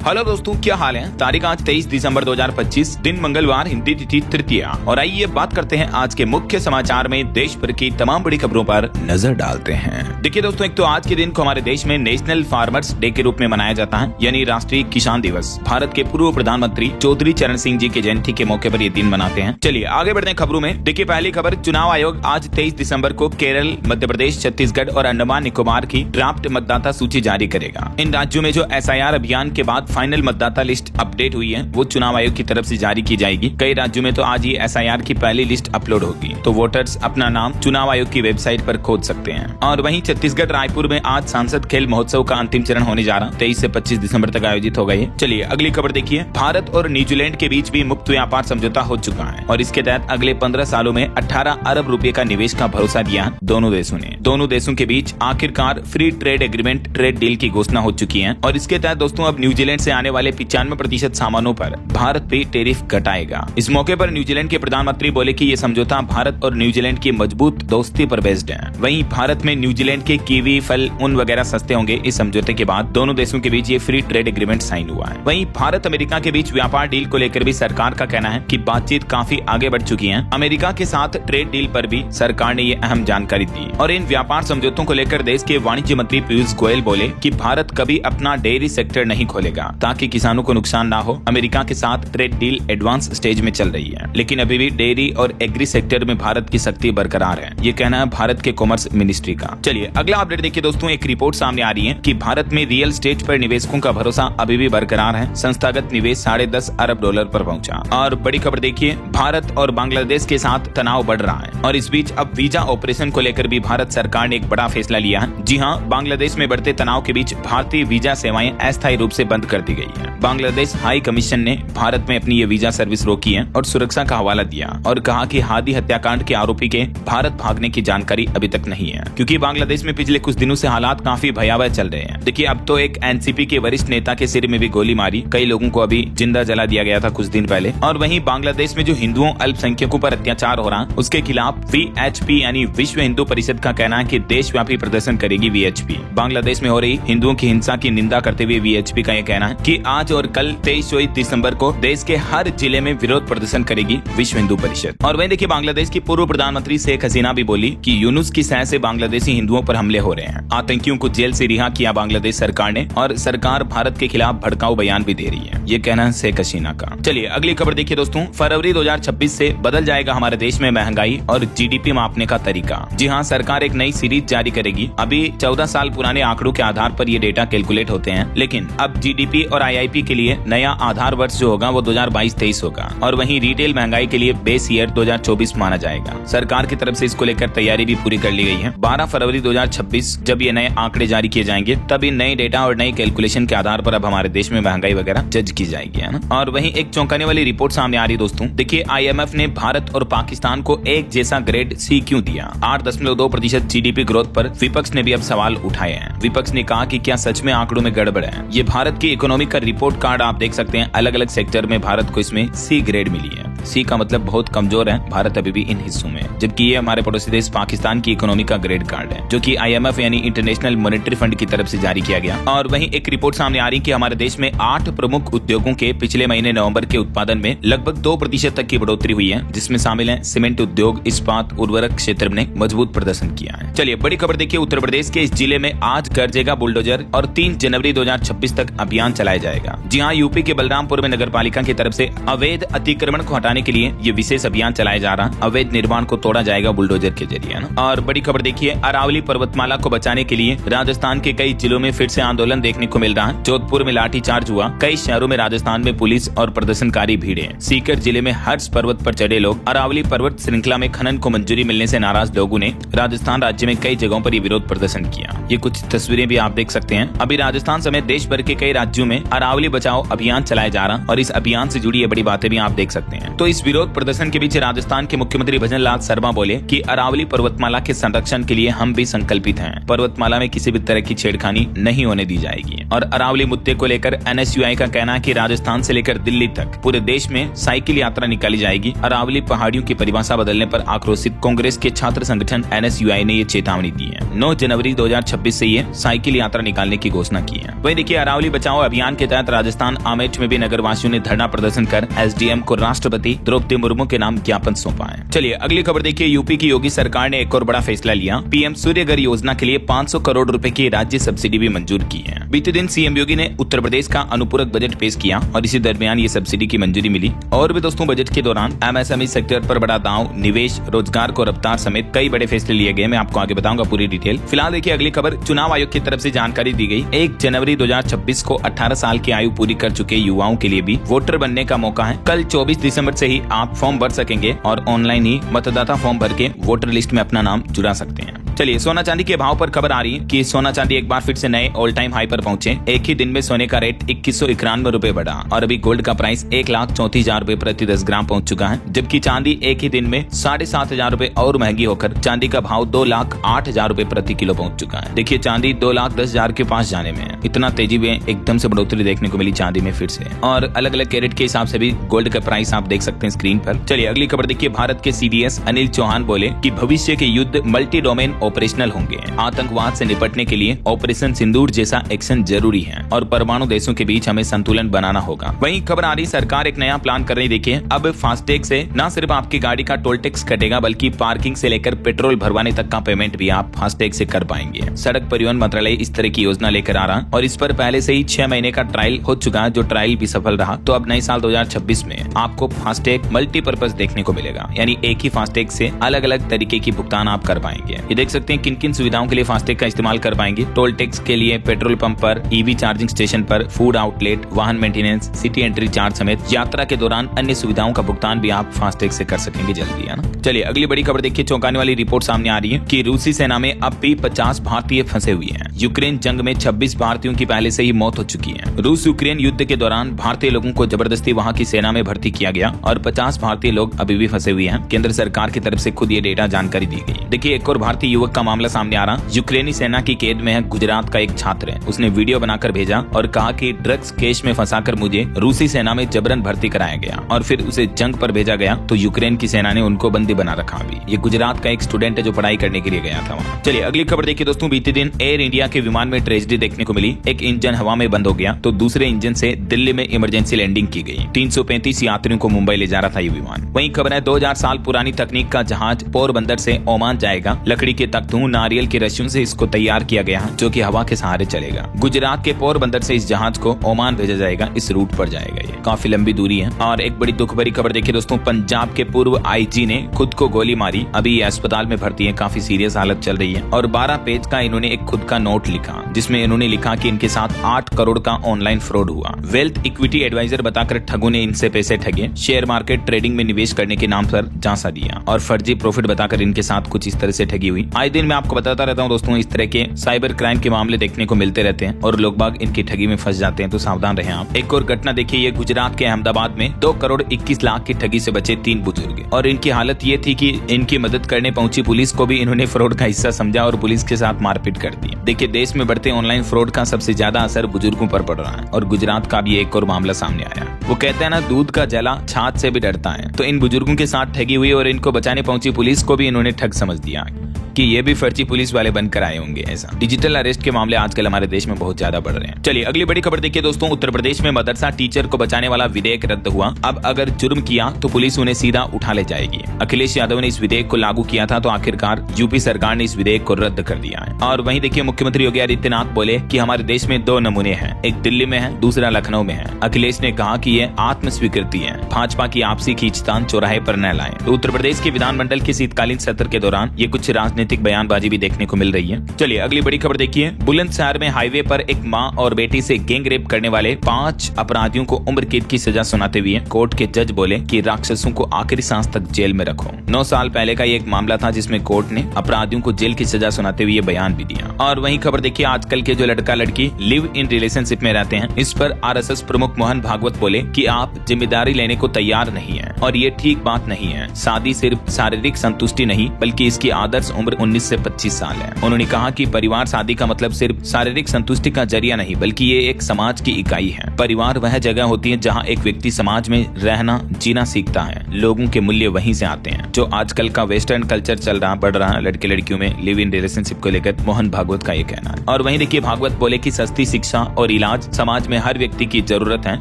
Hello दोस्तों, क्या हाल है। तारीख आज 23 दिसंबर 2025, दिन मंगलवार, हिंदी तिथि तृतीया। और आइए बात करते हैं आज के मुख्य समाचार में देश भर की तमाम बड़ी खबरों पर नजर डालते हैं। देखिए दोस्तों, एक तो आज के दिन को हमारे देश में नेशनल फार्मर्स डे के रूप में मनाया जाता है, यानी राष्ट्रीय किसान दिवस। भारत के पूर्व प्रधानमंत्री चौधरी चरण सिंह जी की जयंती के मौके पर ये दिन मनाते हैं। चलिए आगे बढ़ते हैं खबरों में। देखिए पहली खबर, चुनाव आयोग आज 23 दिसंबर को केरल, मध्य प्रदेश, छत्तीसगढ़ और अंडमान निकोबार की ड्राफ्ट मतदाता सूची जारी करेगा। इन राज्यों में जो SIR अभियान के बाद फाइनल मतदाता लिस्ट अपडेट हुई है, वो चुनाव आयोग की तरफ से जारी की जाएगी। कई राज्यों में तो आज ही SIR की पहली लिस्ट अपलोड होगी, तो वोटर्स अपना नाम चुनाव आयोग की वेबसाइट पर खोज सकते हैं। और वहीं छत्तीसगढ़ रायपुर में आज सांसद खेल महोत्सव का अंतिम चरण होने जा रहा, 23 से 25 दिसंबर तक आयोजित होगा ये। चलिए अगली खबर देखिए। भारत और न्यूजीलैंड के बीच भी मुक्त व्यापार समझौता हो चुका है और इसके तहत अगले 15 सालों में 18 अरब रुपए का निवेश का भरोसा दिया दोनों देशों ने। दोनों देशों के बीच आखिरकार free trade agreement, trade deal की घोषणा हो चुकी है और इसके तहत दोस्तों अब न्यूजीलैंड से आने वाले 95% सामानों पर भारत भी टैरिफ घटाएगा। इस मौके पर न्यूजीलैंड के प्रधानमंत्री बोले कि ये समझौता भारत और न्यूजीलैंड की मजबूत दोस्ती पर बेस्ड है। वहीं भारत में न्यूजीलैंड के कीवी, फल, ऊन वगैरह सस्ते होंगे। इस समझौते के बाद दोनों देशों के बीच ये फ्री ट्रेड एग्रीमेंट साइन हुआ है। वहीं भारत अमेरिका के बीच व्यापार डील को लेकर भी सरकार का कहना है कि बातचीत काफी आगे बढ़ चुकी है। अमेरिका के साथ ट्रेड डील पर भी सरकार ने ये अहम जानकारी दी और इन व्यापार समझौतों को लेकर देश के वाणिज्य मंत्री पीयूष गोयल बोले कि भारत कभी अपना डेयरी सेक्टर नहीं खोलेगा ताकि किसानों को नुकसान ना हो। अमेरिका के साथ ट्रेड डील एडवांस स्टेज में चल रही है, लेकिन अभी भी डेयरी और एग्री सेक्टर में भारत की सख्ती बरकरार है। ये कहना है भारत के कॉमर्स मिनिस्ट्री का। चलिए अगला अपडेट देखिए दोस्तों। एक रिपोर्ट सामने आ रही है कि भारत में रियल एस्टेट पर निवेशकों का भरोसा अभी भी बरकरार है। संस्थागत निवेश $10.5 अरब पर पहुंचा। और बड़ी खबर देखिए, भारत और बांग्लादेश के साथ तनाव बढ़ रहा है और इस बीच अब वीजा ऑपरेशन को लेकर भी भारत सरकार ने एक बड़ा फैसला लिया है। जी हाँ, बांग्लादेश में बढ़ते तनाव के बीच भारतीय वीजा सेवाएं अस्थायी रूप से बंद कर दी गई है। बांग्लादेश हाई कमीशन ने भारत में अपनी ये वीजा सर्विस रोकी है और सुरक्षा का हवाला दिया और कहा कि हादी हत्याकांड के आरोपी के भारत भागने की जानकारी अभी तक नहीं है, क्योंकि बांग्लादेश में पिछले कुछ दिनों से हालात काफी भयावह चल रहे हैं। देखिए अब तो एक NCP के वरिष्ठ नेता के सिर में भी गोली मारी, कई लोगों को अभी जिंदा जला दिया गया था कुछ दिन पहले। और वहीं बांग्लादेश में जो हिंदुओं, अल्पसंख्यकों पर अत्याचार हो रहा है, उसके खिलाफ VHP यानी विश्व हिंदू परिषद का कहना है कि देशव्यापी प्रदर्शन करेगी VHP। बांग्लादेश में हो रही हिंदुओं की हिंसा की निंदा करते हुए VHP का यह कहना है कि आज और कल 23-24 दिसंबर को देश के हर जिले में विरोध प्रदर्शन करेगी विश्व हिंदू परिषद। और वहीं देखिए, बांग्लादेश की पूर्व प्रधानमंत्री शेख हसीना भी बोली कि यूनुस की सह से बांग्लादेशी हिंदुओं पर हमले हो रहे हैं। आतंकियों को जेल से रिहा किया बांग्लादेश सरकार ने और सरकार भारत के खिलाफ भड़काऊ बयान भी दे रही है। ये कहना है शेख हसीना का। चलिए अगली खबर देखिए दोस्तों। फरवरी 2026 से बदल जाएगा हमारे देश में महंगाई और GDP मापने का तरीका। जी हाँ, सरकार एक नई सीरीज जारी करेगी। अभी 14 साल पुराने आंकड़ों के आधार पर ये डेटा कैलकुलेट होते हैं, लेकिन अब GDP और IIP के लिए नया आधार वर्ष जो होगा वो 2022-23 होगा और वहीं रिटेल महंगाई के लिए बेस ईयर 2024 माना जाएगा। सरकार की तरफ से इसको लेकर तैयारी भी पूरी कर ली गई है। 12 फरवरी 2026 जब ये नए आंकड़े जारी किए जाएंगे, तब इन नए डेटा और नई कैलकुलेशन के आधार पर अब हमारे देश में महंगाई वगैरह जज की जाएगी, है ना। और वहीं एक चौंकाने वाली रिपोर्ट सामने आ रही है दोस्तों। देखिए IMF ने भारत और पाकिस्तान को एक जैसा ग्रेड C क्यों दिया। 8.2% GDP ग्रोथ पर विपक्ष ने भी अब सवाल उठाए हैं। विपक्ष ने कहा कि क्या सच में आंकड़ों में गड़बड़ है। ये भारत की इकोनॉमी का रिपोर्ट कार्ड आप देख सकते हैं। अलग अलग सेक्टर में भारत को इसमें C ग्रेड मिली है। C का मतलब बहुत कमजोर है भारत अभी भी इन हिस्सों में, जबकि ये हमारे पड़ोसी देश पाकिस्तान की इकोनॉमी का ग्रेड कार्ड है, जो कि IMF यानी इंटरनेशनल मॉनेटरी फंड की तरफ से जारी किया गया। और वहीं एक रिपोर्ट सामने आ रही कि हमारे देश में 8 प्रमुख उद्योगों के पिछले महीने नवंबर के उत्पादन में लगभग 2% तक की बढ़ोतरी हुई है, जिसमें शामिल है सीमेंट उद्योग, इस्पात, उर्वरक क्षेत्र ने मजबूत प्रदर्शन किया है। चलिए बड़ी खबर देखिए। उत्तर प्रदेश के इस जिले में आज गरजेगा बुलडोजर और 3 जनवरी 2026 तक अभियान चलाया जाएगा। जी हाँ, यूपी के बलरामपुर में नगर पालिका की तरफ से अवैध अतिक्रमण को हटाने के लिए ये विशेष अभियान चलाया जा रहा। अवैध निर्माण को तोड़ा जाएगा बुलडोजर के जरिए, है ना। और बड़ी खबर देखिए, अरावली पर्वतमाला को बचाने के लिए राजस्थान के कई जिलों में फिर से आंदोलन देखने को मिल रहा है। जोधपुर में लाठीचार्ज हुआ, कई शहरों में राजस्थान में पुलिस और प्रदर्शनकारी भीड़े। सीकर जिले में हर्ष पर्वत पर चढ़े लोग। अरावली पर्वत श्रृंखला में खनन को मंजूरी मिलने से नाराज लोगों ने राजस्थान राज्य में कई जगहों पर विरोध प्रदर्शन किया। ये कुछ तस्वीरें भी आप देख सकते हैं। अभी राजस्थान समेत देश भर के कई राज्यों में अरावली बचाओ अभियान चलाया जा रहा और इस अभियान से जुड़ी ये बड़ी बातें भी आप देख सकते हैं। तो इस विरोध प्रदर्शन के बीच राजस्थान के मुख्यमंत्री भजन लाल शर्मा बोले कि अरावली पर्वतमाला के संरक्षण के लिए हम भी संकल्पित हैं। पर्वतमाला में किसी भी तरह की छेड़खानी नहीं होने दी जाएगी। और अरावली मुद्दे को लेकर NSUI का कहना है कि राजस्थान से लेकर दिल्ली तक पूरे देश में साइकिल यात्रा निकाली जाएगी। अरावली पहाड़ियों की परिभाषा बदलने पर आक्रोशित कांग्रेस के छात्र संगठन NSUI ने ये चेतावनी दी है। 9 जनवरी 2026 से ये साइकिल यात्रा निकालने की घोषणा की है। वहीं देखिए, अरावली बचाओ अभियान अभियान के तहत राजस्थान आमेठ में भी नगर वासियों ने धरना प्रदर्शन कर एसडीएम को राष्ट्रपति द्रौपदी मुर्मू के नाम ज्ञापन सौंपा है। चलिए अगली खबर देखिए। यूपी की योगी सरकार ने एक और बड़ा फैसला लिया। पीएम सूर्य घर योजना के लिए 500 करोड़ रुपए की राज्य सब्सिडी भी मंजूर की है। बीते दिन सीएम योगी ने उत्तर प्रदेश का अनुपूरक बजट पेश किया और इसी दरमियान ये सब्सिडी की मंजूरी मिली। और भी दोस्तों बजट के दौरान एमएसएमई सेक्टर पर बड़ा दांव, निवेश, रोजगार को रफ्तार समेत कई बड़े फैसले लिए गए। मैं आपको आगे बताऊंगा पूरी डिटेल। फिलहाल देखिए अगली खबर। चुनाव आयोग की तरफ से जानकारी दी गई। 1 जनवरी 2026 को 18 साल की आयु पूरी कर चुके युवाओं के लिए भी वोटर बनने का मौका है। कल 24 दिसंबर से ही आप फॉर्म भर सकेंगे और ऑनलाइन ही मतदाता फॉर्म भर के वोटर लिस्ट में अपना नाम जुड़ा सकते हैं। चलिए सोना चांदी के भाव पर खबर आ रही है कि सोना चांदी एक बार फिर से नए ऑल टाइम हाई पर पहुंचे। एक ही दिन में सोने का रेट 2191 रुपए बढ़ा और अभी गोल्ड का प्राइस 1,34,000 रुपए प्रति 10 ग्राम पहुंच चुका है, जबकि चांदी एक ही दिन में 7,500 रुपए और महंगी होकर चांदी का भाव 2,08,000 रुपए प्रति किलो पहुंच चुका है। देखिए चांदी 2,10,000 के पास जाने में है। इतना तेजी में एकदम से बढ़ोतरी देखने को मिली चांदी में फिर से। और अलग अलग कैरेट के हिसाब से भी गोल्ड का प्राइस आप देख सकते हैं स्क्रीन पर। चलिए अगली खबर देखिए। भारत के सीडीएस अनिल चौहान बोले कि भविष्य के युद्ध मल्टी डोमेन ऑपरेशनल होंगे। आतंकवाद से निपटने के लिए ऑपरेशन सिंदूर जैसा एक्शन जरूरी है और परमाणु देशों के बीच हमें संतुलन बनाना होगा। वहीं खबर आ रही सरकार एक नया प्लान कर रही। देखिए अब फास्टैग से न सिर्फ आपकी गाड़ी का टोल टैक्स कटेगा बल्कि पार्किंग से लेकर पेट्रोल भरवाने तक का पेमेंट भी आप फास्टैग से कर पाएंगे। सड़क परिवहन मंत्रालय इस तरह की योजना लेकर आ रहा और इस पर पहले से ही 6 महीने का ट्रायल हो चुका है, जो ट्रायल भी सफल रहा। तो अब नए साल 2026 में आपको फास्टैग मल्टीपर्पज देखने को मिलेगा, यानी एक ही फास्टैग से अलग अलग तरीके की भुगतान आप कर पाएंगे। ये देख सकते हैं किन किन सुविधाओं के लिए फास्टैग का इस्तेमाल कर पाएंगे। टोल टैक्स के लिए पेट्रोल पंप पर, ईवी चार्जिंग स्टेशन पर, फूड आउटलेट, वाहन मेंटेनेंस, सिटी एंट्री चार्ज समेत यात्रा के दौरान अन्य सुविधाओं का भुगतान भी आप फास्टैग से कर सकेंगे जल्दी, है ना। चलिए अगली बड़ी खबर देखिए। चौंकाने वाली रिपोर्ट सामने आ रही है कि रूसी सेना में अब भी 50 भारतीय फंसे हुए हैं। यूक्रेन जंग में 26 भारतीयों की पहले से ही मौत हो चुकी है। रूस यूक्रेन युद्ध के दौरान भारतीय लोगों को जबरदस्ती वहां की सेना में भर्ती किया गया और 50 भारतीय लोग अभी भी फंसे हुए हैं। केंद्र सरकार की तरफ से खुद ये डेटा जानकारी दी गई। देखिए एक और भारतीय युवक का मामला सामने आ रहा। यूक्रेनी सेना की कैद में है गुजरात का एक छात्र है। उसने वीडियो बनाकर भेजा और कहा कि ड्रग्स केस में फंसाकर मुझे रूसी सेना में जबरन भर्ती कराया गया और फिर उसे जंग पर भेजा गया तो यूक्रेन की सेना ने उनको बंदी बना रखा। अभी ये गुजरात का एक स्टूडेंट है जो पढ़ाई करने के लिए गया था वहाँ। चलिए अगली खबर देखिए दोस्तों। बीते दिन एयर इंडिया के विमान में ट्रेजेडी देखने को मिली। एक इंजन हवा में बंद हो गया तो दूसरे इंजन से दिल्ली में इमरजेंसी लैंडिंग की गई। 335 यात्रियों को मुंबई ले जा रहा था ये विमान। वहीं खबर है 2000 साल पुरानी तकनीक का जहाज पोरबंदर से ओमान जाएगा। लकड़ी के तख्तों, नारियल के रस्सियों से इसको तैयार किया गया है जो कि हवा के सहारे चलेगा। गुजरात के पोरबंदर से इस जहाज को ओमान भेजा जाएगा। इस रूट पर जाएगा। ये काफी लंबी दूरी है। और एक बड़ी दुख भरी खबर देखिए दोस्तों। पंजाब के पूर्व आईजी ने खुद को गोली मारी। अभी ये अस्पताल में भर्ती है। काफी सीरियस हालत चल रही है। और 12 पेज का इन्होंने एक खुद का नोट लिखा जिसमें इन्होंने लिखा कि इनके साथ 8 करोड़ का ऑनलाइन फ्रॉड हुआ। वेल्थ इक्विटी एडवाइजर बताकर ठगों ने इनसे पैसे ठगे। शेयर मार्केट ट्रेडिंग में निवेश करने के नाम पर झांसा दिया और फर्जी प्रॉफिट बताकर इनके साथ कुछ इस तरह से ठगी हुई। आए दिन मैं आपको बताता रहता हूँ दोस्तों, इस तरह के साइबर क्राइम के मामले देखने को मिलते रहते हैं और लोग बाग इनकी ठगी में फंस जाते हैं, तो सावधान रहें आप। एक और घटना देखिए। ये गुजरात के अहमदाबाद में 2 करोड़ 21 लाख की ठगी से बचे 3 बुजुर्ग और इनकी हालत ये थी कि इनकी मदद करने पहुंची पुलिस को भी इन्होंने फ्रॉड का हिस्सा समझा और पुलिस के साथ मारपीट कर दी। देखिए देश में बढ़ते ऑनलाइन फ्रॉड का सबसे ज्यादा असर बुजुर्गों पर पड़ रहा है और गुजरात का भी एक और मामला सामने आया। वो कहते हैं ना, दूध का जला छाछ से भी डरता है। तो इन बुजुर्गों के साथ ठगी हुई और इनको बचाने पहुंची पुलिस को भी इन्होंने ठग समझ दिया कि ये भी फर्जी पुलिस वाले बनकर आए होंगे। ऐसा डिजिटल अरेस्ट के मामले आजकल हमारे देश में बहुत ज्यादा बढ़ रहे हैं। चलिए अगली बड़ी खबर देखिए दोस्तों। उत्तर प्रदेश में मदरसा टीचर को बचाने वाला विधेयक रद्द हुआ। अब अगर जुर्म किया तो पुलिस उन्हें सीधा उठा ले जाएगी। अखिलेश यादव ने इस विधेयक को लागू किया था तो आखिरकार यूपी सरकार ने इस विधेयक को रद्द कर दिया है। और वहीं देखिए मुख्यमंत्री योगी आदित्यनाथ बोले कि हमारे देश में 2 नमूने हैं, एक दिल्ली में है, दूसरा लखनऊ में है। अखिलेश ने कहा कि ये आत्म स्वीकृति है, भाजपा की आपसी खींचतान चौराहे पर न लाएं। तो उत्तर प्रदेश के विधानमंडल के शीतकालीन सत्र के दौरान ये कुछ राजनीतिक बयानबाजी भी देखने को मिल रही है। चलिए अगली बड़ी खबर देखिए। बुलंदशहर में हाईवे पर एक मां और बेटी से गैंग रेप करने वाले 5 अपराधियों को उम्र कैद की सजा सुनाते हुए कोर्ट के जज बोले कि राक्षसों को आखिरी सांस तक जेल में रखो। 9 साल पहले का ये एक मामला था जिसमें कोर्ट ने अपराधियों को जेल की सजा सुनाते हुए बयान भी दिया। और वहीं खबर देखिए, आजकल के जो लड़का लड़की लिव इन रिलेशनशिप में रहते हैं, इस पर आरएसएस प्रमुख मोहन भागवत बोले कि आप जिम्मेदारी लेने को तैयार नहीं है और ये ठीक बात नहीं है। शादी सिर्फ शारीरिक संतुष्टि नहीं बल्कि इसकी आदर्श उम्र 19 से 25 साल है। उन्होंने कहा कि परिवार शादी का मतलब सिर्फ शारीरिक संतुष्टि का जरिया नहीं बल्कि ये एक समाज की इकाई है। परिवार वह जगह होती है जहाँ एक व्यक्ति समाज में रहना जीना सीखता है। लोगों के मूल्य वहीं से आते हैं। जो आजकल का वेस्टर्न कल्चर चल रहा बढ़ रहा है लड़के लड़कियों में लिव इन रिलेशनशिप को लेकर मोहन भागवत का ये कहना है। और वहीं देखिए भागवत बोले कि सस्ती शिक्षा और इलाज समाज में हर व्यक्ति की जरूरत है।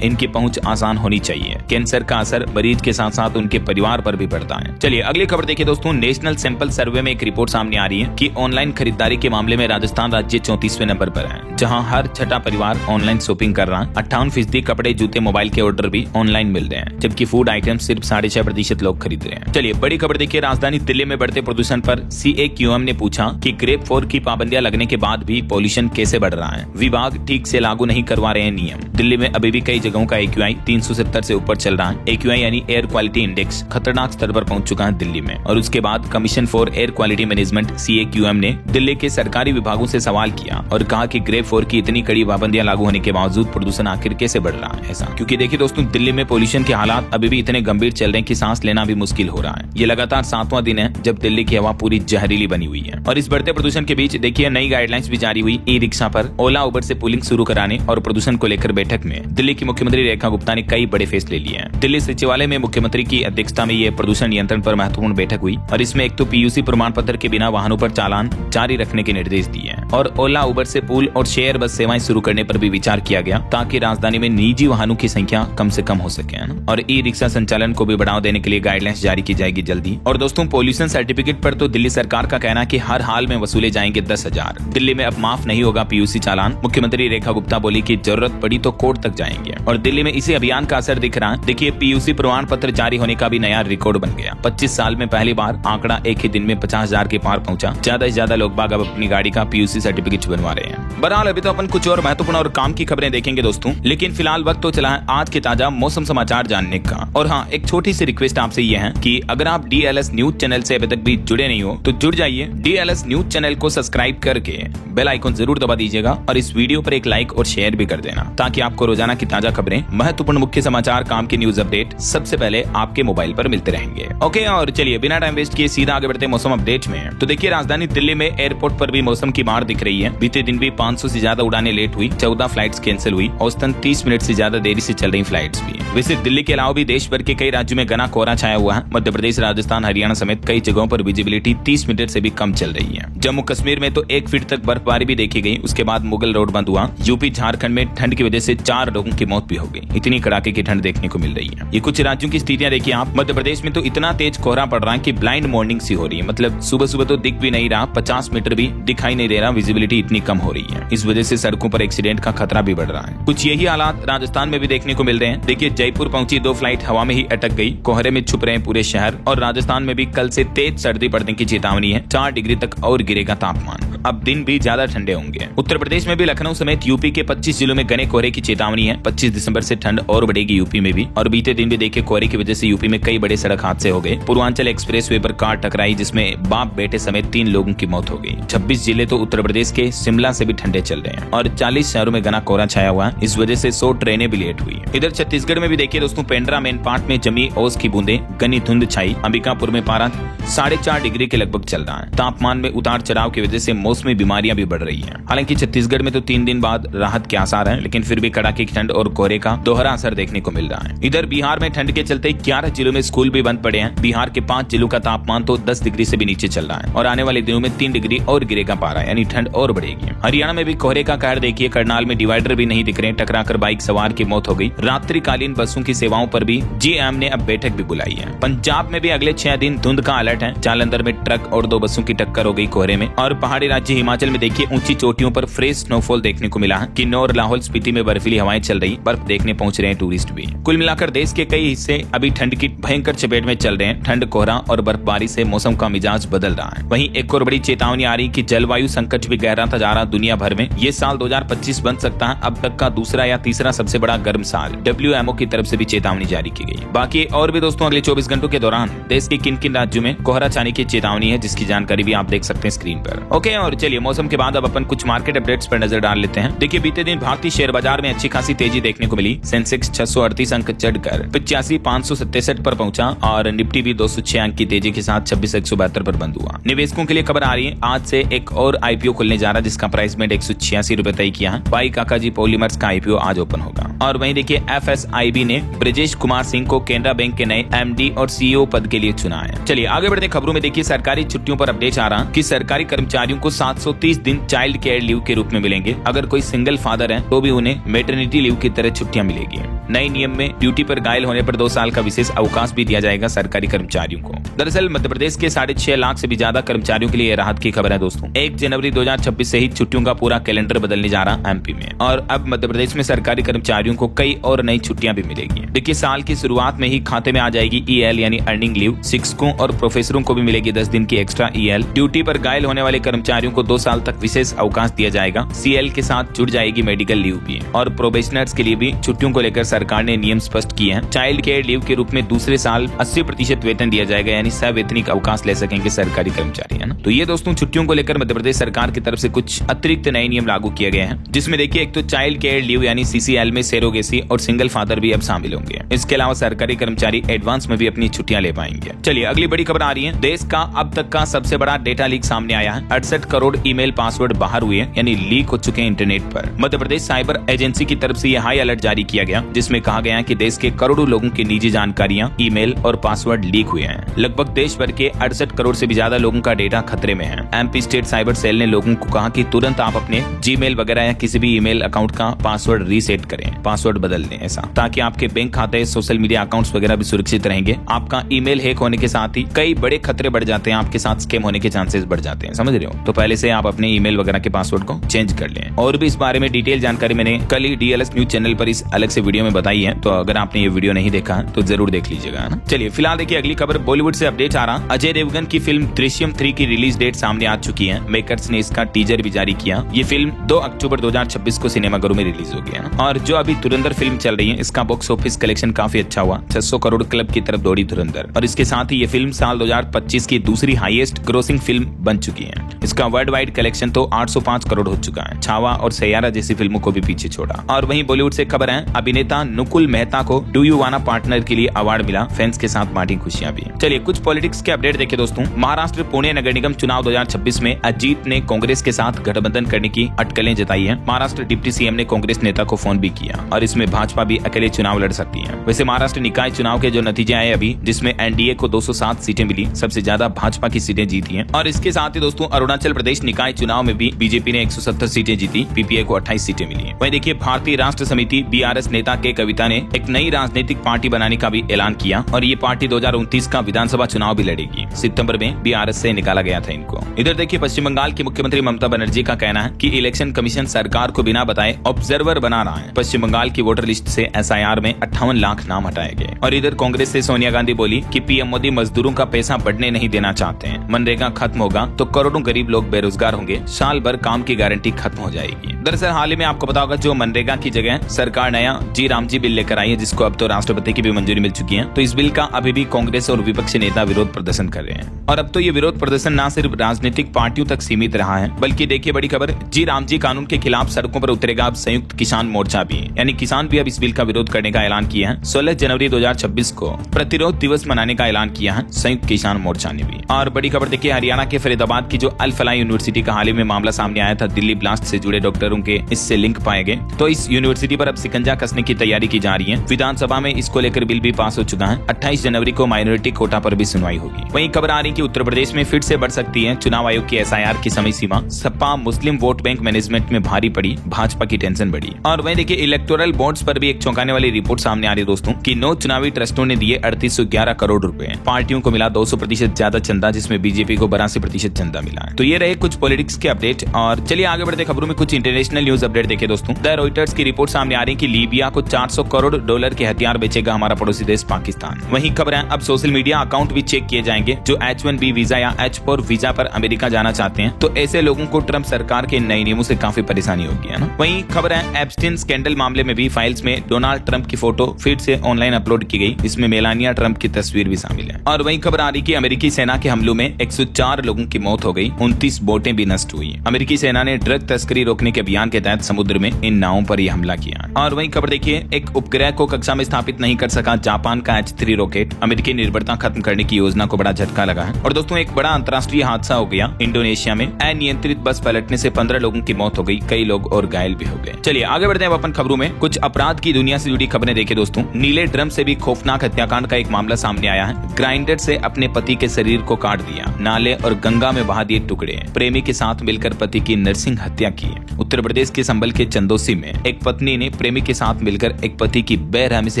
इनकी पहुंच आसान होनी चाहिए। कैंसर का असर मरीज के साथ साथ उनके परिवार पर भी पड़ता है। चलिए अगली खबर देखिए दोस्तों। नेशनल सैंपल सर्वे में एक रिपोर्ट सामने आ रही है कि ऑनलाइन खरीदारी के मामले में राजस्थान राज्य 34वें नंबर पर है, जहां हर छठा परिवार ऑनलाइन शॉपिंग कर रहा है। 58% कपड़े जूते मोबाइल के ऑर्डर भी ऑनलाइन मिल रहे हैं, जबकि फूड आइटम सिर्फ 6.5% लोग खरीद रहे हैं। चलिए बड़ी खबर देखिए। राजधानी दिल्ली में बढ़ते प्रदूषण पर CAQM ने पूछा कि ग्रेड 4 की पाबंदियां लगने के बाद भी पॉल्यूशन कैसे बढ़ रहा है। विभाग ठीक से लागू नहीं करवा रहे हैं नियम। दिल्ली में अभी भी कई जगहों का AQI 370 से ऊपर चल रहा है। AQI यानी एयर क्वालिटी इंडेक्स खतरनाक स्तर पर पहुंच चुका है दिल्ली में। और उसके बाद commission for air quality management CAQM ने दिल्ली के सरकारी विभागों से सवाल किया और कहा कि ग्रेड 4 की इतनी कड़ी पाबंदियां लागू होने के बावजूद प्रदूषण आखिर कैसे बढ़ रहा है ऐसा। क्योंकि देखिए दोस्तों दिल्ली में पोल्यूशन के हालात अभी भी इतने गंभीर चल रहे हैं कि सांस लेना भी मुश्किल हो रहा है। ये लगातार 7वां दिन है जब दिल्ली की हवा पूरी जहरीली बनी हुई है। और इस बढ़ते प्रदूषण के बीच देखिए नई गाइडलाइंस भी जारी हुई। ई-रिक्शा पर ओला उबर से पुलिंग शुरू कराने और प्रदूषण को लेकर बैठक में दिल्ली की मुख्यमंत्री रेखा गुप्ता ने कई बड़े फैसले लिए हैं। दिल्ली सचिवालय में मुख्यमंत्री की अध्यक्षता में ये प्रदूषण नियंत्रण पर महत्वपूर्ण बैठक हुई और इसमें एक तो PUC प्रमाण पत्र के बिना वाहनों पर चालान जारी रखने के निर्देश दिए हैं और ओला उबर से पूल और शेयर बस सेवाएं शुरू करने पर भी विचार किया गया ताकि राजधानी में निजी वाहनों की संख्या कम से कम हो सके। और ई-रिक्शा संचालन को भी बढ़ावा देने के लिए गाइडलाइंस जारी की जाएगी जल्दी। और दोस्तों पॉल्यूशन सर्टिफिकेट पर तो दिल्ली सरकार का कहना है कि हर हाल में वसूले जाएंगे 10,000। दिल्ली में अब माफ नहीं होगा PUC चालान। मुख्यमंत्री रेखा गुप्ता बोली कि जरूरत पड़ी तो कोर्ट तक जाएंगे। और दिल्ली में इसी अभियान का असर दिख रहा है। देखिए PUC प्रमाण पत्र जारी होने का भी नया रिकॉर्ड बन गया। 25 साल में पहली बार आंकड़ा एक ही दिन में 50,000 के पार पहुंचा। ज्यादा से ज्यादा लोग बाग अब अपनी गाड़ी का PUC सर्टिफिकेट बनवा रहे हैं। बहरहाल अभी तो अपन कुछ और महत्वपूर्ण और काम की खबरें देखेंगे दोस्तों, लेकिन फिलहाल वक्त तो चला है आज के ताजा मौसम समाचार जानने का। और हाँ, एक छोटी सी रिक्वेस्ट आपसे ये है कि अगर आप DLS न्यूज चैनल से अभी तक भी जुड़े नहीं हो तो जुड़ जाइए। DLS न्यूज चैनल को सब्सक्राइब करके बेल आइकन जरूर दबा दीजिएगा और इस वीडियो पर एक लाइक और शेयर भी कर देना ताकि आपको रोजाना की ताजा खबरें, महत्वपूर्ण मुख्य समाचार, काम की न्यूज अपडेट सबसे पहले आपके मोबाइल पर मिलते रहेंगे। ओके, और चलिए बिना टाइम वेस्ट किए सीधा आगे बढ़ते मौसम अपडेट में। तो देखिए राजधानी दिल्ली में एयरपोर्ट पर भी मौसम की मार दिख रही है। बीते दिन भी 500 से ज्यादा उड़ानें लेट हुई, 14 फ्लाइट्स कैंसिल हुई, औसतन 30 मिनट से ज्यादा देरी से चल रही फ्लाइट्स भी। वैसे दिल्ली के अलावा भी देश भर के कई राज्यों में घना कोहरा छाया हुआ है। मध्य प्रदेश, राजस्थान, हरियाणा समेत कई जगहों पर विजिबिलिटी 30 मीटर से भी कम चल रही है। जम्मू कश्मीर में तो 1 फीट तक बर्फबारी भी देखी गई। उसके बाद मुगल रोड बंद हुआ। यूपी, झारखंड में ठंड की वजह से 4 लोगों की मौत भी हो गई। इतनी कड़ाके की ठंड देखने को मिल रही है। ये कुछ राज्यों की स्थितियां देखिए आप। मध्य प्रदेश में तो इतना तेज कोहरा पड़ रहा है कि ब्लाइंड मॉर्निंग सी हो रही है। मतलब सुबह सुबह तो दिख भी नहीं रहा, 50 मीटर भी दिखाई नहीं दे रहा। विजिबिलिटी इतनी कम हो रही है। इस वजह से सड़कों पर एक्सीडेंट का खतरा भी बढ़ रहा है। कुछ यही हालात राजस्थान में भी देखने को मिल रहे हैं। देखिए जयपुर पहुंची 2 फ्लाइट हवा में ही अटक गई। कोहरे में छुप रहे हैं पूरे शहर। और राजस्थान में भी कल से तेज सर्दी पड़ने की चेतावनी है। 4 डिग्री तक और गिरेगा तापमान। अब दिन भी ज्यादा ठंडे होंगे। उत्तर प्रदेश में भी लखनऊ समेत यूपी के 25 जिलों में घने कोहरे की चेतावनी है। 25 दिसंबर से ठंड और बढ़ेगी यूपी में भी। और बीते दिन भी देखिए कोहरे की वजह से यूपी में कई बड़े सड़क हादसे हो गए। पूर्वांचल एक्सप्रेसवे पर कार टकराई जिसमें बाप बेटे समेत 3 लोगों की मौत हो गई। 26 जिले तो उत्तर प्रदेश के शिमला से भी ठंडे चल रहे हैं और 40 शहरों में घना कोहरा छाया हुआ है। इस वजह से 100 ट्रेनें भी लेट हुई। इधर छत्तीसगढ़ में भी देखिए दोस्तों पेंड्रा मेन पार्ट में जमी ओस की बूंदे, घनी धुंध छाई। अंबिकापुर में पारा 4.5 डिग्री के लगभग चल रहा है। तापमान में उतार चढ़ाव की वजह से मौसमी बीमारियां भी बढ़ रही हैं। हालांकि छत्तीसगढ़ में तो 3 दिन बाद राहत के आसार हैं, लेकिन फिर भी कड़ाके की ठंड और कोहरे का दोहरा असर देखने को मिल रहा है। इधर बिहार में ठंड के चलते 11 जिलों में स्कूल भी बंद पड़े हैं। बिहार के 5 जिलों का तापमान तो 10 डिग्री से भी नीचे चल रहा है और आने वाले दिनों में 3 डिग्री और गिरेगा पारा, यानी ठंड और बढ़ेगी। हरियाणा में भी कोहरे का कहर देखिए। करनाल में डिवाइडर भी नहीं दिख रहे, टकराकर बाइक सवार की मौत हो गई। रात्रिकालीन बसों की सेवाओं पर भी GM ने अब बैठक भी बुलाई है। पंजाब में भी अगले 6 दिन धुंध का अलर्ट है। जालंधर में ट्रक और 2 बसों की टक्कर हो गई कोहरे में। और पहाड़ी राज्य हिमाचल में देखिए ऊंची चोटियों पर फ्रेश स्नोफॉल देखने को मिला है। किन्नौर, लाहौल स्पीति में बर्फीली हवाएं चल रही, बर्फ देखने पहुंच रहे हैं टूरिस्ट भी। कुल मिलाकर देश के कई हिस्से अभी ठंड की भयंकर चपेट में चल रहे हैं। ठंड, कोहरा और बर्फबारी से मौसम का मिजाज बदल रहा है। वहीं एक और बड़ी चेतावनी आ रही कि जलवायु संकट भी गहराता जा रहा दुनिया भर में। ये साल 2025 बन सकता है अब तक का दूसरा या तीसरा सबसे बड़ा गर्म साल। WMO की तरफ से भी चेतावनी जारी की गई। बाकी और भी दोस्तों अगले 24 घंटों के दौरान देश के किन किन राज्यों में कोहरा छाने की चेतावनी है, जिसकी जानकारी भी आप देख सकते हैं स्क्रीन पर। ओके, और और चलिए मौसम के बाद अब अपन कुछ मार्केट अपडेट्स पर नजर डाल लेते हैं। देखिए बीते दिन भारतीय शेयर बाजार में अच्छी खासी तेजी देखने को मिली। सेंसेक्स 638 अंक चढ़कर 85,567 पर पहुंचा और निफ्टी भी 206 अंक की तेजी के साथ 26,172 पर बंद हुआ। निवेशकों के लिए खबर आ रही है, आज से एक और आईपीओ खुलने जा रहा है जिसका प्राइस बैंड 186 रुपए तय किया है। भाई काकाजी पॉलीमर्स का आईपीओ आज ओपन होगा। और वहीं देखिए एफएसआईबी ने ब्रजेश कुमार सिंह को केनरा बैंक के नए एमडी और सीईओ पद के लिए चुना है। चलिए आगे बढ़ते खबरों में। देखिए सरकारी छुट्टियों पर अपडेट आ रहा कि सरकारी कर्मचारियों को 730 दिन चाइल्ड केयर लीव के रूप में मिलेंगे। अगर कोई सिंगल फादर है तो भी उन्हें मैटरनिटी लीव की तरह छुट्टियां मिलेगी। नए नियम में ड्यूटी पर घायल होने पर 2 साल का विशेष अवकाश भी दिया जाएगा सरकारी कर्मचारियों को। दरअसल मध्य प्रदेश के 6.5 लाख से भी ज्यादा कर्मचारियों के लिए राहत की खबर है दोस्तों। 1 जनवरी 2026 से ही छुट्टियों का पूरा कैलेंडर बदलने जा रहा एमपी में और अब मध्य प्रदेश में सरकारी कर्मचारियों को कई और नई छुट्टियां भी मिलेगी। देखिए साल की शुरुआत में ही खाते में आ जाएगी ईएल यानी अर्निंग लीव। शिक्षकों और प्रोफेसरों को भी मिलेगी 10 दिन की एक्स्ट्रा ईएल। ड्यूटी पर घायल होने वाले कर्मचारियों को 2 साल तक विशेष अवकाश दिया जाएगा। सीएल के साथ जुड़ जाएगी मेडिकल लीव भी और प्रोबेशनर्स के लिए भी छुट्टियों को लेकर सरकार ने नियम स्पष्ट किए हैं। चाइल्ड केयर लीव के रूप में दूसरे साल 80% वेतन दिया जाएगा, यानी सवैतनिक अवकाश ले सकेंगे सरकारी कर्मचारी, है ना। तो ये दोस्तों छुट्टियों को लेकर मध्य प्रदेश सरकार की तरफ से कुछ अतिरिक्त नए नियम लागू किए गए हैं, जिसमें देखिए एक तो चाइल्ड केयर लीव यानी सीसीएल में सेरोगेसी और सिंगल फादर भी अब शामिल होंगे। इसके अलावा सरकारी कर्मचारी एडवांस में भी अपनी छुट्टियां ले पाएंगे। चलिए अगली बड़ी खबर आ रही है। देश का अब तक का सबसे बड़ा डेटा लीक सामने आया है। 68 करोड़ ईमेल पासवर्ड बाहर हुए यानी लीक हो चुके हैं इंटरनेट पर। मध्य प्रदेश साइबर एजेंसी की तरफ से यह हाई अलर्ट जारी किया गया, जिसमें कहा गया है कि देश के करोड़ों लोगों की निजी जानकारियां, ईमेल और पासवर्ड लीक हुए हैं। लगभग देश भर के 68 करोड़ से भी ज्यादा लोगों का डेटा खतरे में है। एमपी स्टेट साइबर सेल ने लोगों को कहा कि तुरंत आप अपने जीमेल वगैरह या किसी भी ईमेल अकाउंट का पासवर्ड रीसेट करें, पासवर्ड बदल दें, ऐसा ताकि आपके बैंक खाते, सोशल मीडिया अकाउंट्स वगैरह भी सुरक्षित रहेंगे। आपका ईमेल हैक होने के साथ ही कई बड़े खतरे बढ़ जाते हैं, आपके साथ स्कैम होने के चांसेस बढ़ जाते हैं, समझ रहे हो। तो पहले से आप अपने ईमेल वगैरह के पासवर्ड को चेंज कर लें। और भी इस बारे में डिटेल जानकारी मैंने कल ही डीएलएस न्यूज चैनल पर इस अलग से वीडियो में बताई है, तो अगर आपने ये वीडियो नहीं देखा है तो जरूर देख लीजिएगा ना। चलिए फिलहाल देखिए अगली खबर बॉलीवुड से अपडेट आ रहा। अजय देवगन की फिल्म दृश्यम 3 की रिलीज डेट सामने आ चुकी है। मेकर्स ने इसका टीजर भी जारी किया। ये फिल्म 2 अक्टूबर 2026 को सिनेमाघरों में रिलीज होगी है ना। और जो अभी धुरंधर फिल्म चल रही है, इसका बॉक्स ऑफिस कलेक्शन काफी अच्छा हुआ, 600 करोड़ क्लब की तरफ दौड़ी धुरंधर। और इसके साथ ही ये फिल्म साल 2025 की दूसरी हाईएस्ट ग्रोसिंग फिल्म बन चुकी है। इसका वर्ल्ड वाइड कलेक्शन तो 805 करोड़ हो चुका है। छावा और सैयारा जैसी फिल्मों को भी पीछे छोड़ा। और वहीं बॉलीवुड से खबर है, अभिनेता नुकुल मेहता को डू यू वाना पार्टनर के लिए अवार्ड मिला। फैंस के साथ बांटी खुशियां भी। चलिए कुछ पॉलिटिक्स के अपडेट देखिए दोस्तों। महाराष्ट्र पुणे नगर निगम चुनाव 2026 में अजीत ने कांग्रेस के साथ गठबंधन करने की अटकलें जताई है। महाराष्ट्र डिप्टी सीएम ने कांग्रेस नेता को फोन भी किया और इसमें भाजपा भी अकेले चुनाव लड़ सकती है। वैसे महाराष्ट्र निकाय चुनाव के जो नतीजे आए अभी, जिसमें एनडीए को 207 सीटें मिली, सबसे ज्यादा भाजपा की सीटें जीती हैं। और इसके साथ ही दोस्तों अरुणाचल प्रदेश निकाय चुनाव में भी बीजेपी ने 170 सीटें जीती, पीपीए को 28 सीटें मिली हैं। वहीं देखिए भारतीय राष्ट्र समिति बीआरएस नेता के कविता ने एक नई राजनीतिक पार्टी बनाने का भी ऐलान किया और ये पार्टी 2029 का विधानसभा चुनाव भी लड़ेगी। सितंबर में बीआरएस से निकाला गया था इनको। इधर देखिए पश्चिम बंगाल की मुख्यमंत्री ममता बनर्जी का कहना है कि इलेक्शन कमीशन सरकार को बिना बताए ऑब्जर्वर बना रहा है। पश्चिम बंगाल की वोटर लिस्ट से एसआईआर में 58 लाख नाम हटाए गए। और इधर कांग्रेस से सोनिया गांधी बोली कि पीएम मोदी मजदूरों का पैसा बढ़ने नहीं देना चाहते हैं। मनरेगा खत्म होगा तो करोड़ों गरीब लोग बेरोजगार होंगे, साल भर काम की गारंटी खत्म हो जाएगी। दरअसल हाल ही में आपको पता होगा जो मनरेगा की जगह सरकार नया जी राम जी बिल लेकर आई है, जिसको अब तो राष्ट्रपति की भी मंजूरी मिल चुकी है। तो इस बिल का अभी भी कांग्रेस और विपक्षी नेता विरोध प्रदर्शन कर रहे हैं। और अब तो ये विरोध प्रदर्शन न सिर्फ राजनीतिक पार्टियों तक सीमित रहा है, बल्कि देखिए बड़ी खबर, जी राम जी कानून के खिलाफ सड़कों पर उतरेगा अब संयुक्त किसान मोर्चा भी, यानी किसान भी अब इस बिल का विरोध करने का ऐलान किया है। 16 जनवरी 2026 को प्रतिरोध दिवस मनाने का ऐलान किया है संयुक्त किसान मोर्चा ने भी। और बड़ी खबर देखिए हरियाणा के फरीदाबाद की जो अल फलाह यूनिवर्सिटी का हाल ही में मामला सामने आया था, दिल्ली ब्लास्ट से जुड़े डॉक्टरों के इससे लिंक पाए गए, तो इस यूनिवर्सिटी पर अब शिकंजा कसने की तैयारी की जा रही है। विधानसभा में इसको लेकर बिल भी पास हो चुका है। 28 जनवरी को माइनॉरिटी कोटा पर भी सुनवाई होगी। वहीं खबर आ रही कि उत्तर प्रदेश में फिर से बढ़ सकती है चुनाव आयोग की एसआईआर की समय सीमा। सपा मुस्लिम वोट बैंक मैनेजमेंट में भारी पड़ी, भाजपा की टेंशन बढ़ी। और वहीं देखिए इलेक्टोरल बॉन्ड्स पर भी एक चौंकाने वाली रिपोर्ट सामने आ रही है दोस्तों कि 9 चुनावी ट्रस्टों ने दिए 3811 करोड़ रुपए। पार्टियों को मिला 200% ज्यादा चंदा, जिसमें बीजेपी को 82% चंदा मिला है। तो ये रहे कुछ पॉलिटिक्स के अपडेट। और चलिए आगे बढ़ते खबरों में कुछ इंटरनेशनल न्यूज अपडेट देखे दोस्तों। द रॉयटर्स की रिपोर्ट सामने आ रही कि लीबिया को 400 करोड़ डॉलर के हथियार बेचेगा हमारा पड़ोसी देश पाकिस्तान। वहीं खबर है अब सोशल मीडिया अकाउंट भी चेक किए जाएंगे जो H1B वीजा या H4 वीजा पर अमेरिका जाना चाहते हैं। तो ऐसे लोगों को ट्रंप सरकार के नए नियमों से काफी परेशानी होगी, है ना। वहीं खबर है एप्स्टीन स्कैंडल मामले में भी फाइल्स में डोनाल्ड ट्रंप की फोटो फिर से ऑनलाइन अपलोड की गई, इसमें मेलानिया ट्रंप की तस्वीर भी शामिल है। और वहीं खबर आ रही कि अमेरिकी सेना के हमलों में 104 लोगों की मौत हो गई, 29 बोटें भी नष्ट हुई। अमेरिकी सेना ने ड्रग तस्करी रोकने के अभियान के तहत समुद्र में इन नावों पर यह हमला किया। और वहीं खबर देखिए, एक उपग्रह को कक्षा में स्थापित नहीं कर सका जापान का H-3 रॉकेट। अमेरिकी निर्भरता खत्म करने की योजना को बड़ा झटका लगा है। और दोस्तों, एक बड़ा अंतर्राष्ट्रीय हादसा हो गया इंडोनेशिया में। अनियंत्रित बस पलटने से 15 लोगों की मौत हो गई, कई लोग और घायल भी हो गए। चलिए आगे बढ़ते हैं अपन खबरों में। कुछ अपराध की दुनिया से जुड़ी खबरें देखिए दोस्तों। नीले ड्रम से भी खौफनाक हत्याकांड का एक मामला सामने आया है। ग्राइंडर से अपने पति के शरीर को काट दिया, नाले और गंगा में बहा दिए टुकड़े। प्रेमी के साथ मिलकर पति की नरसिंह हत्या की। उत्तर प्रदेश के संभल के चंदौसी में एक पत्नी ने प्रेमी के साथ मिलकर एक पति की बेरहमी से